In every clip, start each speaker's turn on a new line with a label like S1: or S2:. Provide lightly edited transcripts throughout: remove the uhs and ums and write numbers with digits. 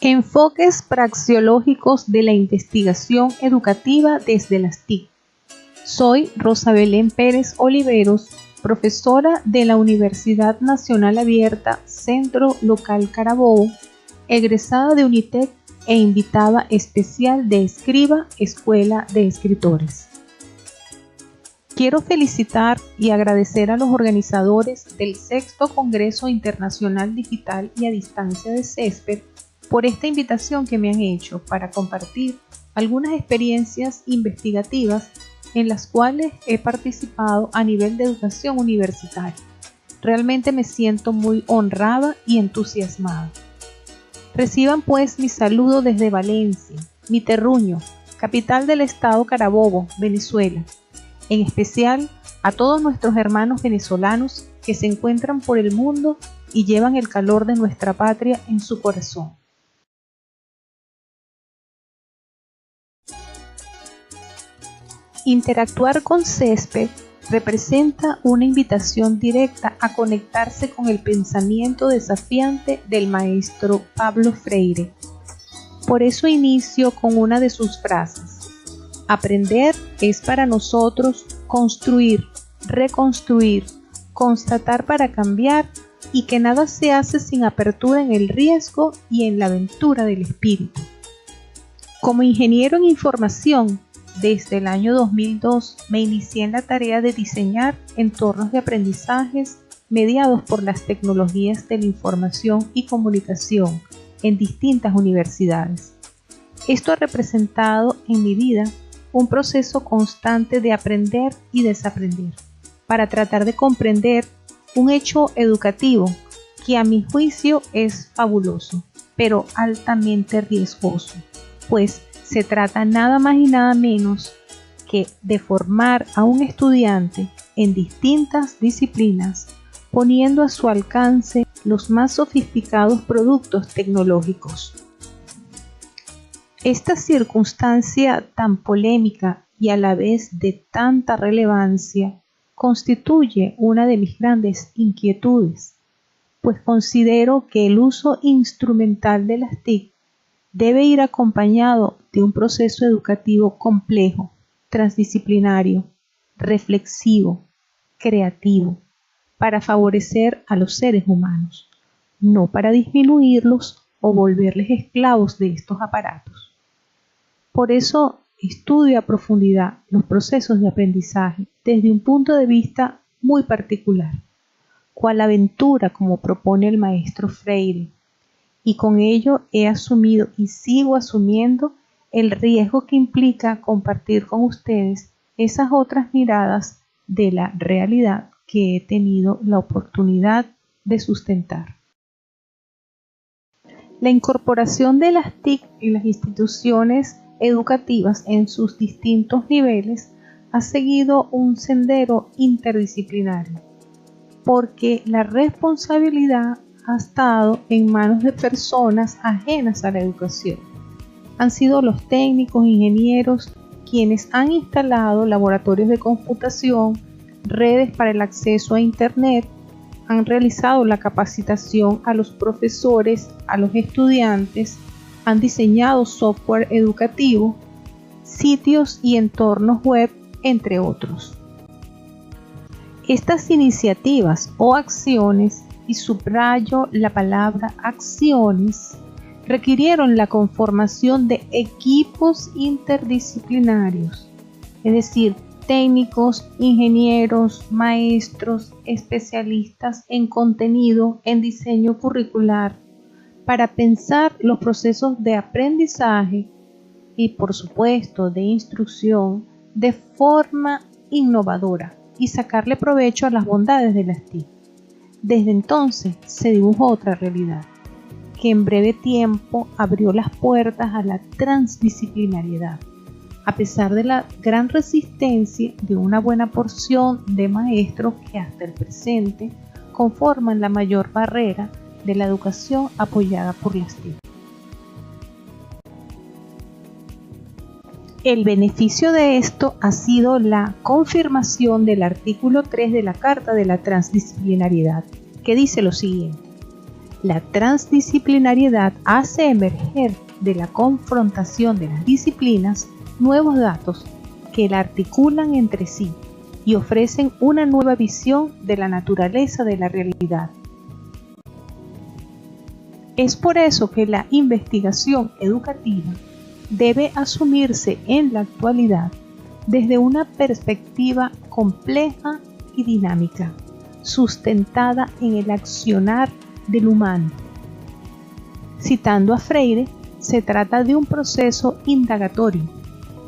S1: Enfoques praxeológicos de la investigación educativa desde las TIC. Soy Rosa Belén Pérez Oliveros, profesora de la Universidad Nacional Abierta Centro Local Carabobo, egresada de UNITEC e invitada especial de Escriba, Escuela de Escritores. Quiero felicitar y agradecer a los organizadores del Sexto Congreso Internacional Digital y a Distancia de CESPED por esta invitación que me han hecho para compartir algunas experiencias investigativas en las cuales he participado a nivel de educación universitaria. Realmente me siento muy honrada y entusiasmada. Reciban pues mi saludo desde Valencia, mi terruño, capital del estado Carabobo, Venezuela. En especial a todos nuestros hermanos venezolanos que se encuentran por el mundo y llevan el calor de nuestra patria en su corazón. Interactuar con CESPED representa una invitación directa a conectarse con el pensamiento desafiante del maestro Pablo Freire. Por eso inicio con una de sus frases. Aprender es para nosotros construir, reconstruir, constatar para cambiar y que nada se hace sin apertura en el riesgo y en la aventura del espíritu. Como ingeniero en información, desde el año 2002 me inicié en la tarea de diseñar entornos de aprendizajes mediados por las tecnologías de la información y comunicación en distintas universidades. Esto ha representado en mi vida un proceso constante de aprender y desaprender, para tratar de comprender un hecho educativo que a mi juicio es fabuloso, pero altamente riesgoso, pues se trata nada más y nada menos que de formar a un estudiante en distintas disciplinas, poniendo a su alcance los más sofisticados productos tecnológicos. Esta circunstancia tan polémica y a la vez de tanta relevancia constituye una de mis grandes inquietudes, pues considero que el uso instrumental de las TIC debe ir acompañado de un proceso educativo complejo, transdisciplinario, reflexivo, creativo, para favorecer a los seres humanos, no para disminuirlos o volverles esclavos de estos aparatos. Por eso estudio a profundidad los procesos de aprendizaje desde un punto de vista muy particular, cual aventura como propone el maestro Freire, y con ello he asumido y sigo asumiendo el riesgo que implica compartir con ustedes esas otras miradas de la realidad que he tenido la oportunidad de sustentar. La incorporación de las TIC en las instituciones educativas en sus distintos niveles ha seguido un sendero interdisciplinario, porque la responsabilidad ha estado en manos de personas ajenas a la educación. Han sido los técnicos, ingenieros, quienes han instalado laboratorios de computación, redes para el acceso a Internet, han realizado la capacitación a los profesores, a los estudiantes, han diseñado software educativo, sitios y entornos web, entre otros. Estas iniciativas o acciones, y subrayo la palabra acciones, requirieron la conformación de equipos interdisciplinarios, es decir, técnicos, ingenieros, maestros, especialistas en contenido, en diseño curricular, para pensar los procesos de aprendizaje y, por supuesto, de instrucción de forma innovadora y sacarle provecho a las bondades de las TIC. Desde entonces se dibujó otra realidad, que en breve tiempo abrió las puertas a la transdisciplinariedad, a pesar de la gran resistencia de una buena porción de maestros que hasta el presente conforman la mayor barrera de la educación apoyada por las TIC. El beneficio de esto ha sido la confirmación del artículo 3 de la Carta de la Transdisciplinariedad, que dice lo siguiente: La transdisciplinariedad hace emerger de la confrontación de las disciplinas nuevos datos que la articulan entre sí y ofrecen una nueva visión de la naturaleza de la realidad. Es por eso que la investigación educativa debe asumirse en la actualidad desde una perspectiva compleja y dinámica, sustentada en el accionar del humano. Citando a Freire, se trata de un proceso indagatorio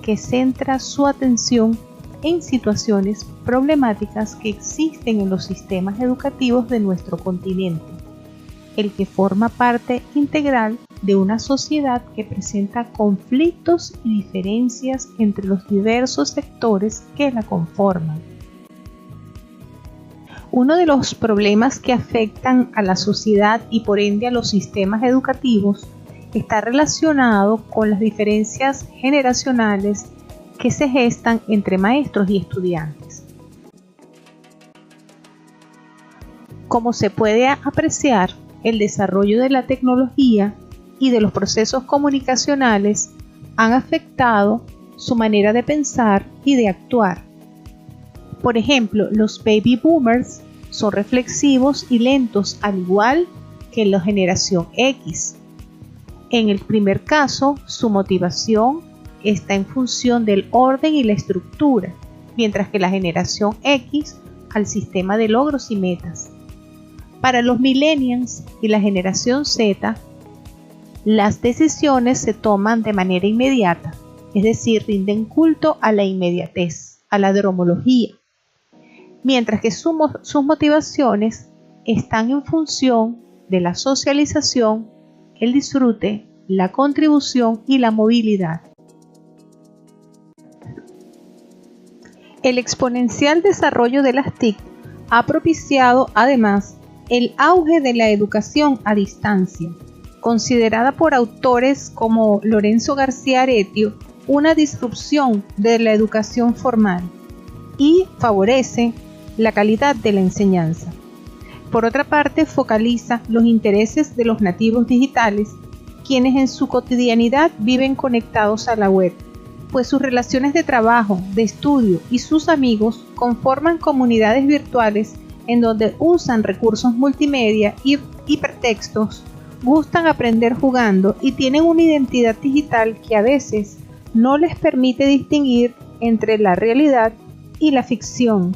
S1: que centra su atención en situaciones problemáticas que existen en los sistemas educativos de nuestro continente, el que forma parte integral de una sociedad que presenta conflictos y diferencias entre los diversos sectores que la conforman. Uno de los problemas que afectan a la sociedad y por ende a los sistemas educativos está relacionado con las diferencias generacionales que se gestan entre maestros y estudiantes. Como se puede apreciar, el desarrollo de la tecnología y de los procesos comunicacionales han afectado su manera de pensar y de actuar. Por ejemplo, los baby boomers son reflexivos y lentos, al igual que la generación X. En el primer caso, su motivación está en función del orden y la estructura, mientras que la generación X al sistema de logros y metas. Para los millennials y la generación Z, las decisiones se toman de manera inmediata, es decir, rinden culto a la inmediatez, a la dromología, mientras que sus motivaciones están en función de la socialización, el disfrute, la contribución y la movilidad. El exponencial desarrollo de las TIC ha propiciado además el auge de la educación a distancia, considerada por autores como Lorenzo García Aretio una disrupción de la educación formal y favorece la calidad de la enseñanza. Por otra parte, focaliza los intereses de los nativos digitales, quienes en su cotidianidad viven conectados a la web, pues sus relaciones de trabajo, de estudio y sus amigos conforman comunidades virtuales en donde usan recursos multimedia y hipertextos, gustan aprender jugando y tienen una identidad digital que a veces no les permite distinguir entre la realidad y la ficción.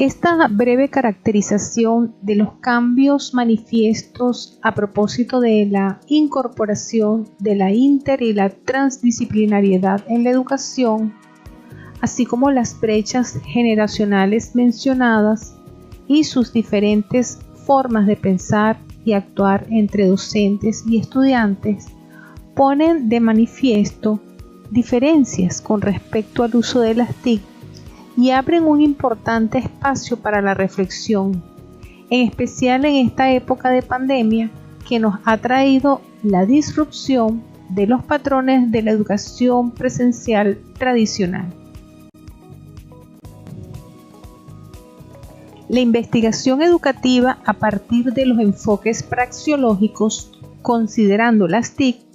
S1: Esta breve caracterización de los cambios manifiestos a propósito de la incorporación de la inter y la transdisciplinariedad en la educación, así como las brechas generacionales mencionadas y sus diferentes formas de pensar y actuar entre docentes y estudiantes, ponen de manifiesto diferencias con respecto al uso de las TIC y abren un importante espacio para la reflexión, en especial en esta época de pandemia que nos ha traído la disrupción de los patrones de la educación presencial tradicional. La investigación educativa a partir de los enfoques praxeológicos, considerando las TIC,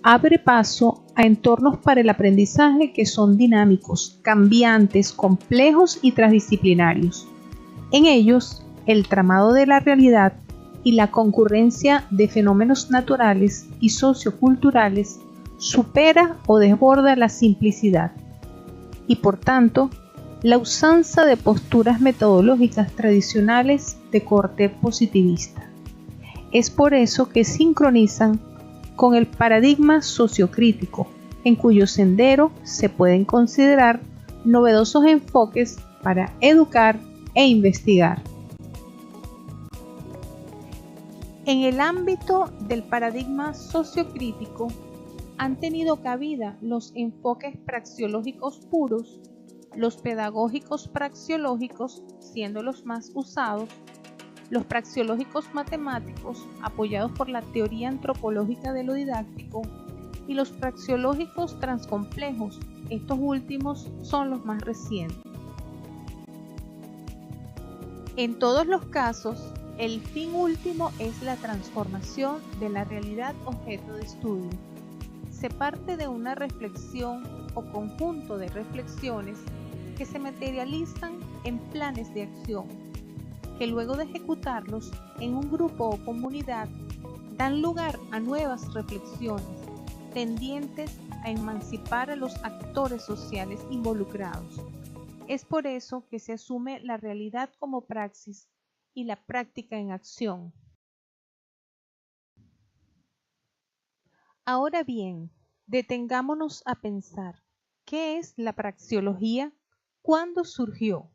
S1: abre paso a entornos para el aprendizaje que son dinámicos, cambiantes, complejos y transdisciplinarios. En ellos, el tramado de la realidad y la concurrencia de fenómenos naturales y socioculturales supera o desborda la simplicidad y, por tanto, la usanza de posturas metodológicas tradicionales de corte positivista. Es por eso que sincronizan con el paradigma sociocrítico, en cuyo sendero se pueden considerar novedosos enfoques para educar e investigar. En el ámbito del paradigma sociocrítico han tenido cabida los enfoques praxeológicos puros, los pedagógicos praxeológicos siendo los más usados, los praxeológicos matemáticos apoyados por la teoría antropológica de lo didáctico y los praxeológicos transcomplejos, estos últimos son los más recientes. En todos los casos, el fin último es la transformación de la realidad objeto de estudio. Se parte de una reflexión o conjunto de reflexiones que se materializan en planes de acción, que luego de ejecutarlos en un grupo o comunidad, dan lugar a nuevas reflexiones tendientes a emancipar a los actores sociales involucrados. Es por eso que se asume la realidad como praxis y la práctica en acción. Ahora bien, detengámonos a pensar, ¿qué es la praxeología? ¿Cuándo surgió?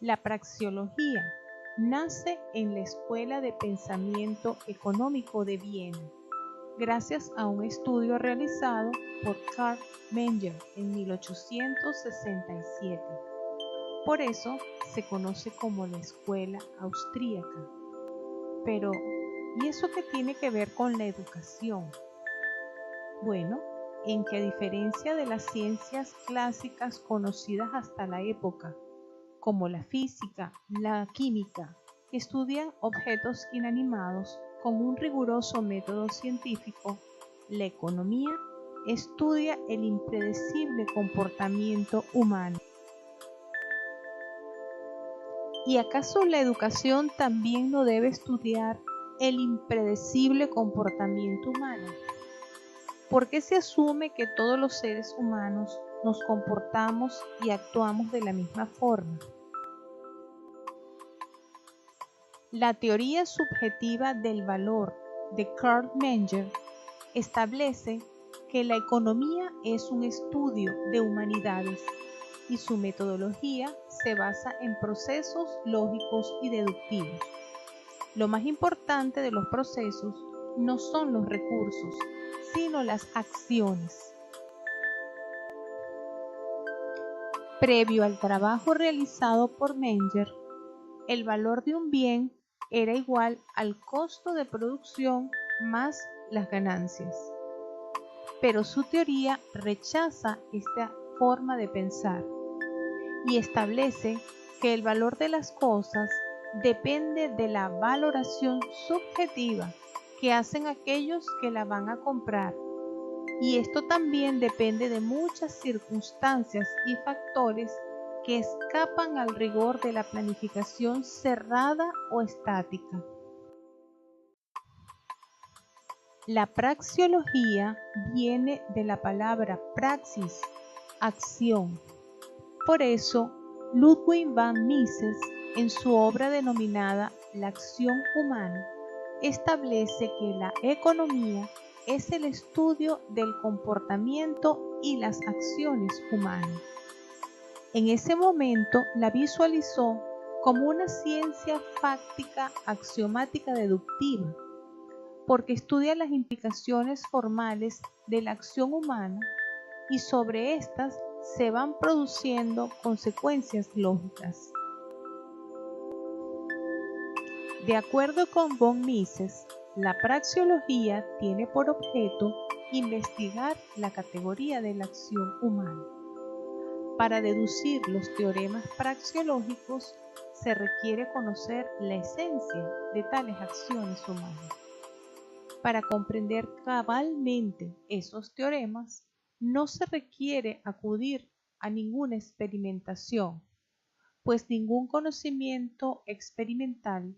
S1: La praxeología nace en la Escuela de Pensamiento Económico de Viena, gracias a un estudio realizado por Karl Menger en 1867. Por eso se conoce como la Escuela Austríaca. Pero, ¿y eso qué tiene que ver con la educación? Bueno, en que a diferencia de las ciencias clásicas conocidas hasta la época, como la física, la química, estudian objetos inanimados con un riguroso método científico, la economía estudia el impredecible comportamiento humano. ¿Y acaso la educación también no debe estudiar el impredecible comportamiento humano? ¿Por qué se asume que todos los seres humanos nos comportamos y actuamos de la misma forma? La teoría subjetiva del valor de Karl Menger establece que la economía es un estudio de humanidades y su metodología se basa en procesos lógicos y deductivos. Lo más importante de los procesos no son los recursos, sino las acciones. Previo al trabajo realizado por Menger, el valor de un bien era igual al costo de producción más las ganancias. Pero su teoría rechaza esta forma de pensar y establece que el valor de las cosas depende de la valoración subjetiva que hacen aquellos que la van a comprar. Y esto también depende de muchas circunstancias y factores que escapan al rigor de la planificación cerrada o estática. La praxeología viene de la palabra praxis, acción. Por eso, Ludwig van Mises, en su obra denominada La acción humana, establece que la economía es el estudio del comportamiento y las acciones humanas. En ese momento la visualizó como una ciencia fáctica axiomática deductiva, porque estudia las implicaciones formales de la acción humana y sobre estas se van produciendo consecuencias lógicas. De acuerdo con von Mises, la praxeología tiene por objeto investigar la categoría de la acción humana. Para deducir los teoremas praxeológicos se requiere conocer la esencia de tales acciones humanas. Para comprender cabalmente esos teoremas, no se requiere acudir a ninguna experimentación, pues ningún conocimiento experimental,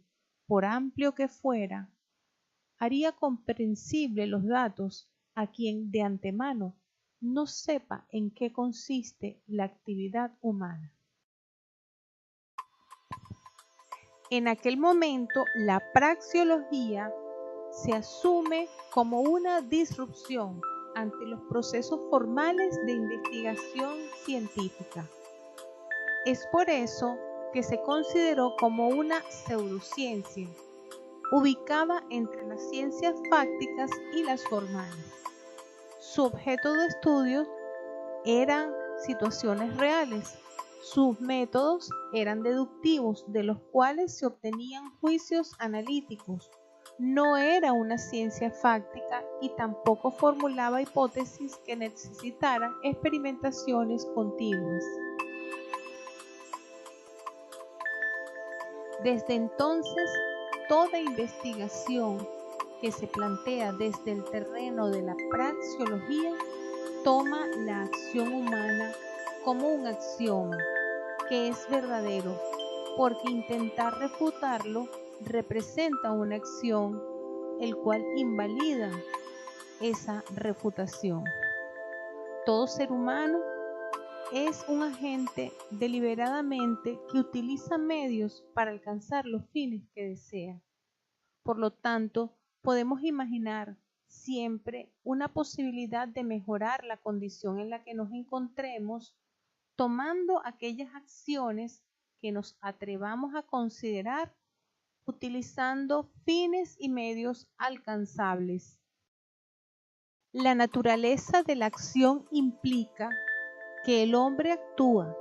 S1: por amplio que fuera, haría comprensible los datos a quien de antemano no sepa en qué consiste la actividad humana. En aquel momento, la praxeología se asume como una disrupción ante los procesos formales de investigación científica. Es por eso que se consideró como una pseudociencia, ubicada entre las ciencias fácticas y las formales. Su objeto de estudio eran situaciones reales. Sus métodos eran deductivos, de los cuales se obtenían juicios analíticos. No era una ciencia fáctica y tampoco formulaba hipótesis que necesitaran experimentaciones continuas. Desde entonces, toda investigación que se plantea desde el terreno de la praxeología toma la acción humana como un axioma que es verdadero, porque intentar refutarlo representa una acción, el cual invalida esa refutación. Todo ser humano es un agente deliberadamente que utiliza medios para alcanzar los fines que desea. Por lo tanto, podemos imaginar siempre una posibilidad de mejorar la condición en la que nos encontremos, tomando aquellas acciones que nos atrevamos a considerar, utilizando fines y medios alcanzables. La naturaleza de la acción implica que el hombre actúa,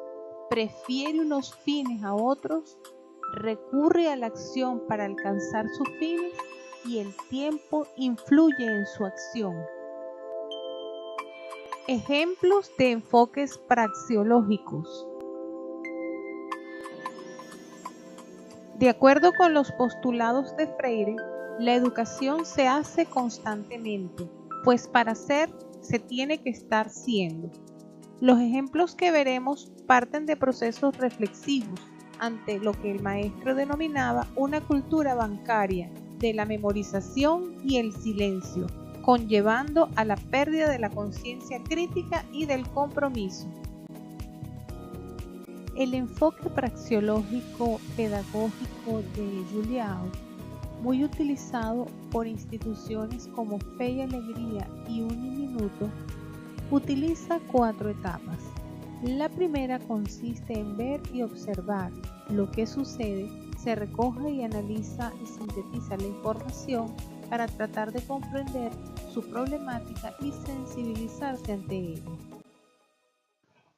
S1: prefiere unos fines a otros, recurre a la acción para alcanzar sus fines y el tiempo influye en su acción. Ejemplos de enfoques praxeológicos. De acuerdo con los postulados de Freire, la educación se hace constantemente, pues para ser se tiene que estar siendo. Los ejemplos que veremos parten de procesos reflexivos ante lo que el maestro denominaba una cultura bancaria de la memorización y el silencio, conllevando a la pérdida de la conciencia crítica y del compromiso. El enfoque praxeológico pedagógico de Julião, muy utilizado por instituciones como Fe y Alegría y Uniminuto, utiliza 4 etapas. La primera consiste en ver y observar lo que sucede, se recoge y analiza y sintetiza la información para tratar de comprender su problemática y sensibilizarse ante ella.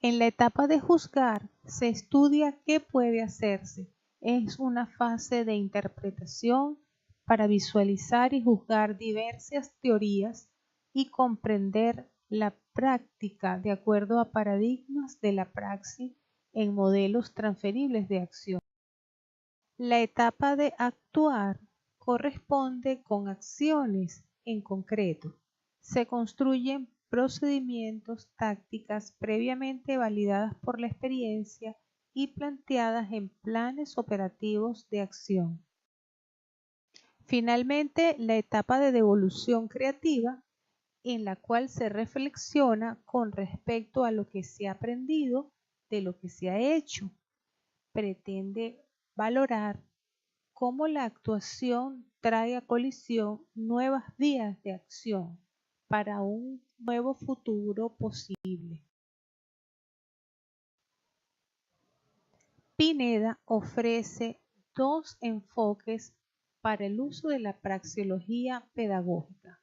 S1: En la etapa de juzgar, se estudia qué puede hacerse. Es una fase de interpretación para visualizar y juzgar diversas teorías y comprender la práctica de acuerdo a paradigmas de la praxis en modelos transferibles de acción. La etapa de actuar corresponde con acciones en concreto. Se construyen procedimientos, tácticas previamente validadas por la experiencia y planteadas en planes operativos de acción. Finalmente, la etapa de devolución creativa, en la cual se reflexiona con respecto a lo que se ha aprendido de lo que se ha hecho. Pretende valorar cómo la actuación trae a colisión nuevas vías de acción para un nuevo futuro posible. Pineda ofrece 2 enfoques para el uso de la praxeología pedagógica.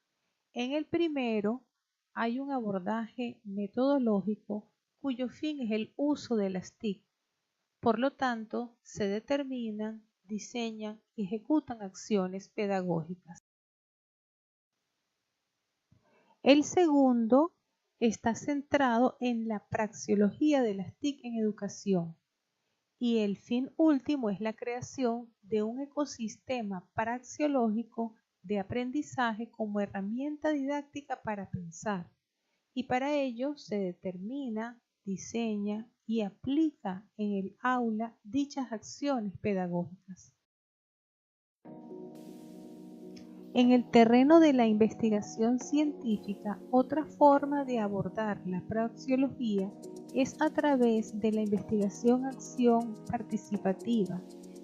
S1: En el primero hay un abordaje metodológico cuyo fin es el uso de las TIC. Por lo tanto, se determinan, diseñan y ejecutan acciones pedagógicas. El segundo está centrado en la praxeología de las TIC en educación y el fin último es la creación de un ecosistema praxeológico de aprendizaje como herramienta didáctica para pensar, y para ello se determina, diseña y aplica en el aula dichas acciones pedagógicas. En el terreno de la investigación científica, otra forma de abordar la praxeología es a través de la investigación-acción participativa,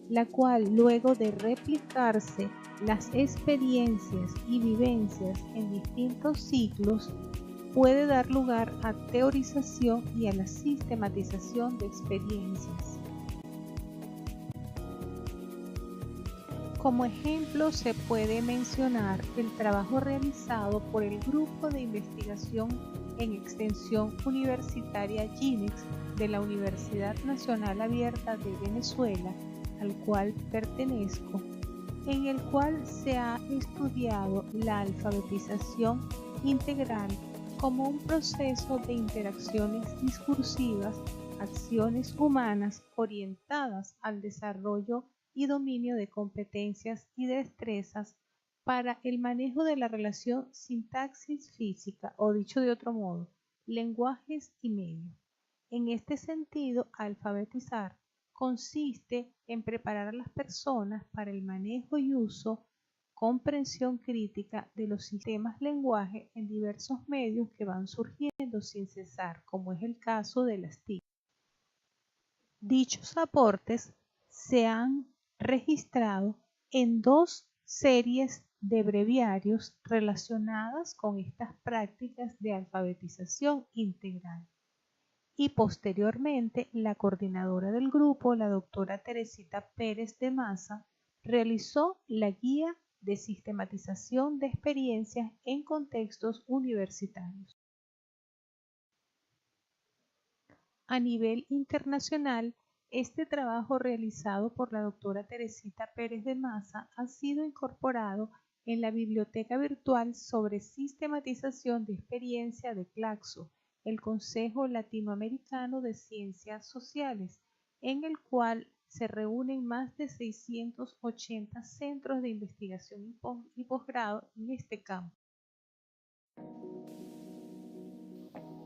S1: la cual, luego de replicarse las experiencias y vivencias en distintos ciclos, puede dar lugar a teorización y a la sistematización de experiencias. Como ejemplo se puede mencionar el trabajo realizado por el Grupo de Investigación en Extensión Universitaria GINEX de la Universidad Nacional Abierta de Venezuela, al cual pertenezco, en el cual se ha estudiado la alfabetización integral como un proceso de interacciones discursivas, acciones humanas orientadas al desarrollo y dominio de competencias y destrezas para el manejo de la relación sintaxis física, o dicho de otro modo, lenguajes y medios. En este sentido, alfabetizar consiste en preparar a las personas para el manejo y uso, comprensión crítica de los sistemas lenguaje en diversos medios que van surgiendo sin cesar, como es el caso de las TIC. Dichos aportes se han registrado en dos series de breviarios relacionadas con estas prácticas de alfabetización integral. Y posteriormente, la coordinadora del grupo, la doctora Teresita Pérez de Maza, realizó la guía de sistematización de experiencias en contextos universitarios. A nivel internacional, este trabajo realizado por la doctora Teresita Pérez de Maza ha sido incorporado en la Biblioteca Virtual sobre Sistematización de Experiencia de CLACSO, el Consejo Latinoamericano de Ciencias Sociales, en el cual se reúnen más de 680 centros de investigación y posgrado en este campo.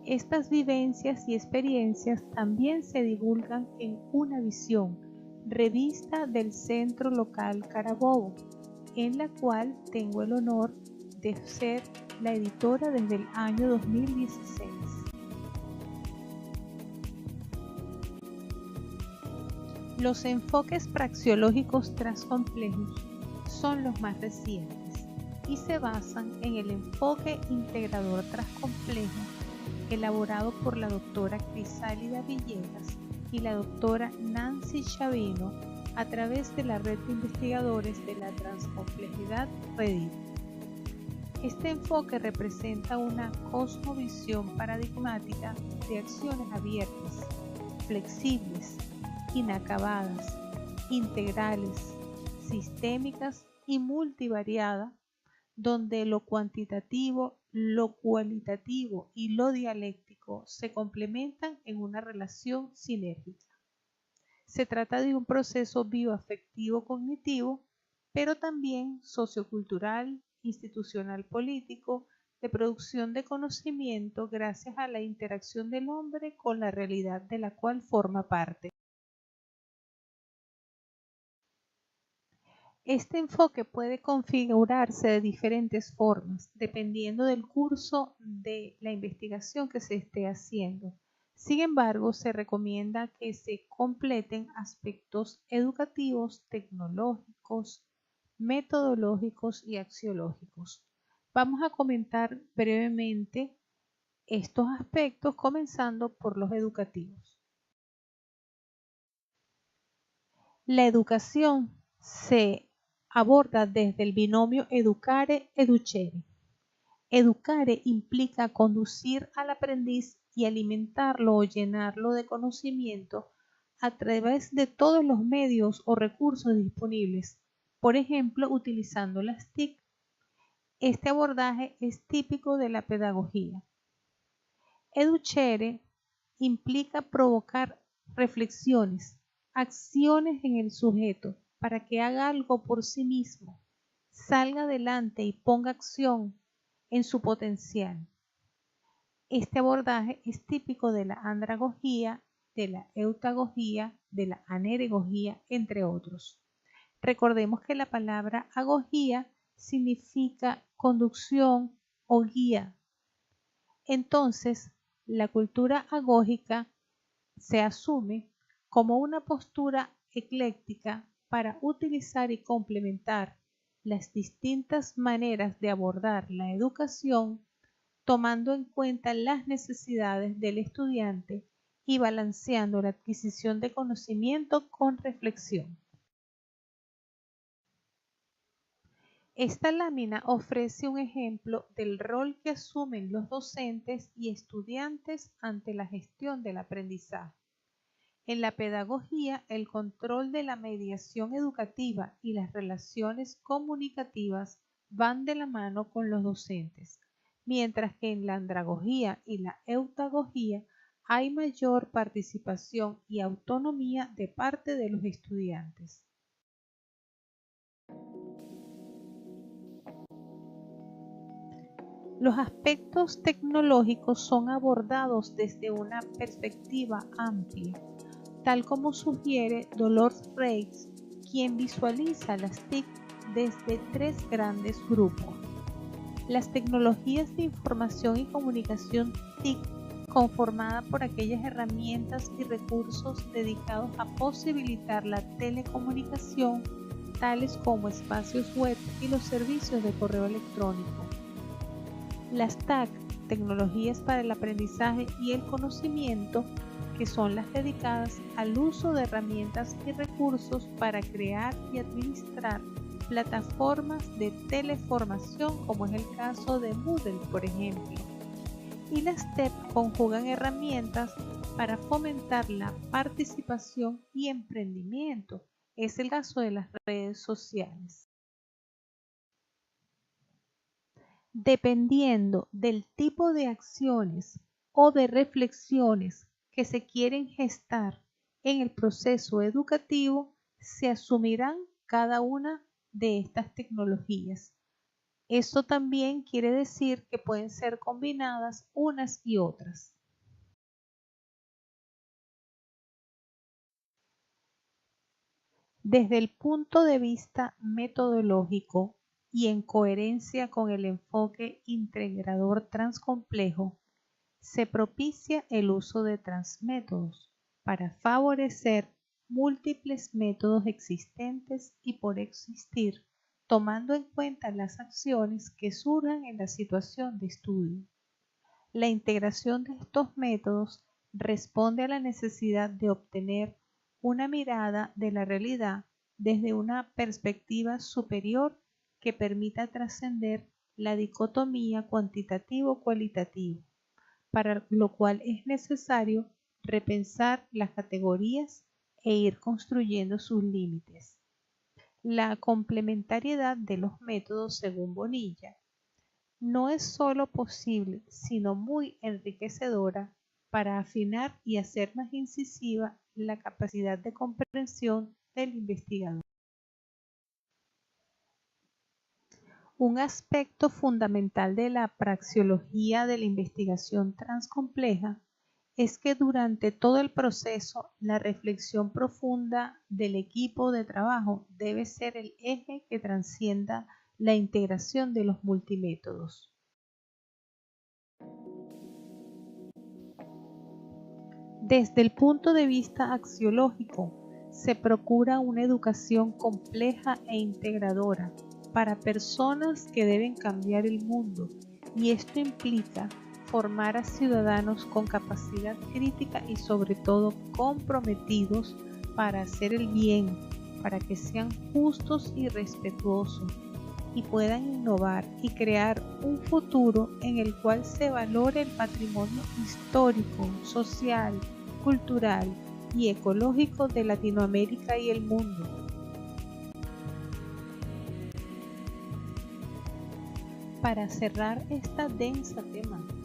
S1: Estas vivencias y experiencias también se divulgan en Una Visión, revista del Centro Local Carabobo, en la cual tengo el honor de ser la editora desde el año 2016. Los enfoques praxeológicos transcomplejos son los más recientes y se basan en el enfoque integrador transcomplejo elaborado por la doctora Crisálida Villegas y la doctora Nancy Chavino a través de la red de investigadores de la transcomplejidad REDIT. Este enfoque representa una cosmovisión paradigmática de acciones abiertas, flexibles, inacabadas, integrales, sistémicas y multivariadas, donde lo cuantitativo, lo cualitativo y lo dialéctico se complementan en una relación sinérgica. Se trata de un proceso bioafectivo cognitivo, pero también sociocultural, institucional político, de producción de conocimiento gracias a la interacción del hombre con la realidad de la cual forma parte. Este enfoque puede configurarse de diferentes formas, dependiendo del curso de la investigación que se esté haciendo. Sin embargo, se recomienda que se completen aspectos educativos, tecnológicos, metodológicos y axiológicos. Vamos a comentar brevemente estos aspectos, comenzando por los educativos. La educación se aborda desde el binomio educare-educere. Educare implica conducir al aprendiz y alimentarlo o llenarlo de conocimiento a través de todos los medios o recursos disponibles, por ejemplo, utilizando las TIC. Este abordaje es típico de la pedagogía. Educere implica provocar reflexiones, acciones en el sujeto para que haga algo por sí mismo, salga adelante y ponga acción en su potencial. Este abordaje es típico de la andragogía, de la eutagogía, de la aneregogía, entre otros. Recordemos que la palabra agogía significa conducción o guía. Entonces, la cultura agógica se asume como una postura ecléctica para utilizar y complementar las distintas maneras de abordar la educación, tomando en cuenta las necesidades del estudiante y balanceando la adquisición de conocimiento con reflexión. Esta lámina ofrece un ejemplo del rol que asumen los docentes y estudiantes ante la gestión del aprendizaje. En la pedagogía, el control de la mediación educativa y las relaciones comunicativas van de la mano con los docentes, mientras que en la andragogía y la eutagogía hay mayor participación y autonomía de parte de los estudiantes. Los aspectos tecnológicos son abordados desde una perspectiva amplia, tal como sugiere Dolores Reis, quien visualiza las TIC desde tres grandes grupos. Las tecnologías de información y comunicación TIC, conformada por aquellas herramientas y recursos dedicados a posibilitar la telecomunicación, tales como espacios web y los servicios de correo electrónico. Las TAC, tecnologías para el aprendizaje y el conocimiento, que son las dedicadas al uso de herramientas y recursos para crear y administrar plataformas de teleformación, como es el caso de Moodle, por ejemplo. Y las TEP conjugan herramientas para fomentar la participación y emprendimiento. Es el caso de las redes sociales. Dependiendo del tipo de acciones o de reflexiones que se quieren gestar en el proceso educativo, se asumirán cada una de estas tecnologías. Esto también quiere decir que pueden ser combinadas unas y otras. Desde el punto de vista metodológico y en coherencia con el enfoque integrador transcomplejo, se propicia el uso de transmétodos para favorecer múltiples métodos existentes y por existir, tomando en cuenta las acciones que surjan en la situación de estudio. La integración de estos métodos responde a la necesidad de obtener una mirada de la realidad desde una perspectiva superior que permita trascender la dicotomía cuantitativo-cualitativo, para lo cual es necesario repensar las categorías e ir construyendo sus límites. La complementariedad de los métodos, según Bonilla, no es solo posible, sino muy enriquecedora para afinar y hacer más incisiva la capacidad de comprensión del investigador. Un aspecto fundamental de la praxeología de la investigación transcompleja es que durante todo el proceso la reflexión profunda del equipo de trabajo debe ser el eje que trascienda la integración de los multimétodos. Desde el punto de vista axiológico, se procura una educación compleja e integradora para personas que deben cambiar el mundo, y esto implica formar a ciudadanos con capacidad crítica y sobre todo comprometidos para hacer el bien, para que sean justos y respetuosos y puedan innovar y crear un futuro en el cual se valore el patrimonio histórico, social, cultural y ecológico de Latinoamérica y el mundo. Para cerrar esta densa temática,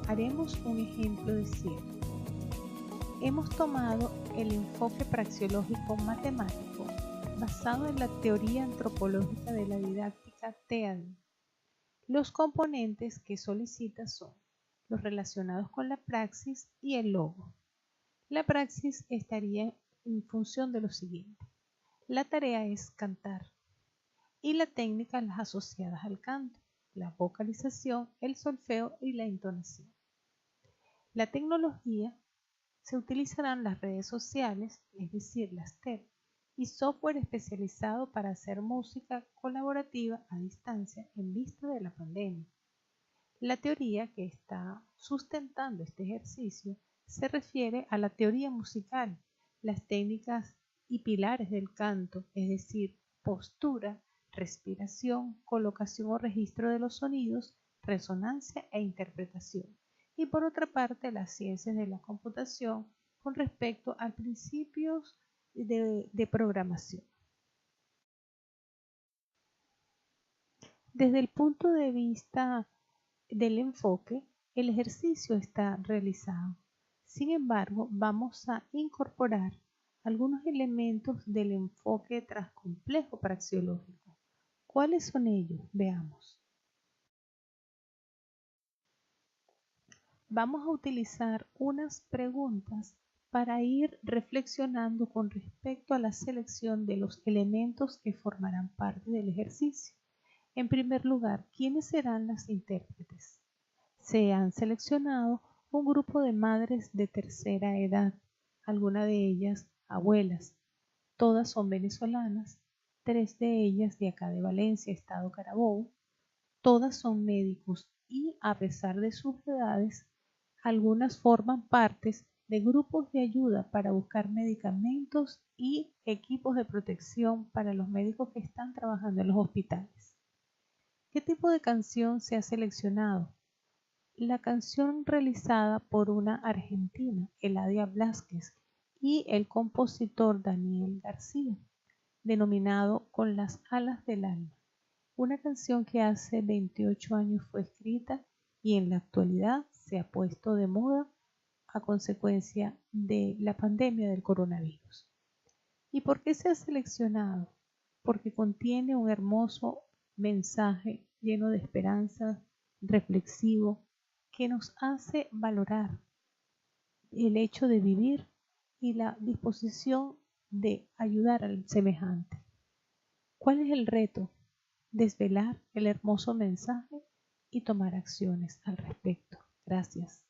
S1: haremos un ejemplo de cierre. Hemos tomado el enfoque praxeológico matemático basado en la teoría antropológica de la didáctica TEAD. Los componentes que solicita son los relacionados con la praxis y el logo. La praxis estaría en función de lo siguiente. La tarea es cantar y la técnica las asociadas al canto, la vocalización, el solfeo y la entonación. La tecnología, se utilizarán las redes sociales, es decir, las TED, y software especializado para hacer música colaborativa a distancia en vista de la pandemia. La teoría que está sustentando este ejercicio se refiere a la teoría musical, las técnicas y pilares del canto, es decir, postura, respiración, colocación o registro de los sonidos, resonancia e interpretación. Y por otra parte, las ciencias de la computación con respecto a principios de programación. Desde el punto de vista del enfoque, el ejercicio está realizado. Sin embargo, vamos a incorporar algunos elementos del enfoque transcomplejo praxeológico. ¿Cuáles son ellos? Veamos. Vamos a utilizar unas preguntas para ir reflexionando con respecto a la selección de los elementos que formarán parte del ejercicio. En primer lugar, ¿quiénes serán las intérpretes? Se han seleccionado un grupo de madres de tercera edad, algunas de ellas abuelas. Todas son venezolanas, 3 de ellas de acá de Valencia, Estado Carabobo. Todas son médicos y, a pesar de sus edades, algunas forman partes de grupos de ayuda para buscar medicamentos y equipos de protección para los médicos que están trabajando en los hospitales. ¿Qué tipo de canción se ha seleccionado? La canción realizada por una argentina, Eladia Blasquez, y el compositor Daniel García, denominado Con las alas del alma, una canción que hace 28 años fue escrita y en la actualidad se ha puesto de moda a consecuencia de la pandemia del coronavirus. ¿Y por qué se ha seleccionado? Porque contiene un hermoso mensaje lleno de esperanza, reflexivo, que nos hace valorar el hecho de vivir y la disposición de ayudar al semejante. ¿Cuál es el reto? Desvelar el hermoso mensaje y tomar acciones al respecto. Gracias.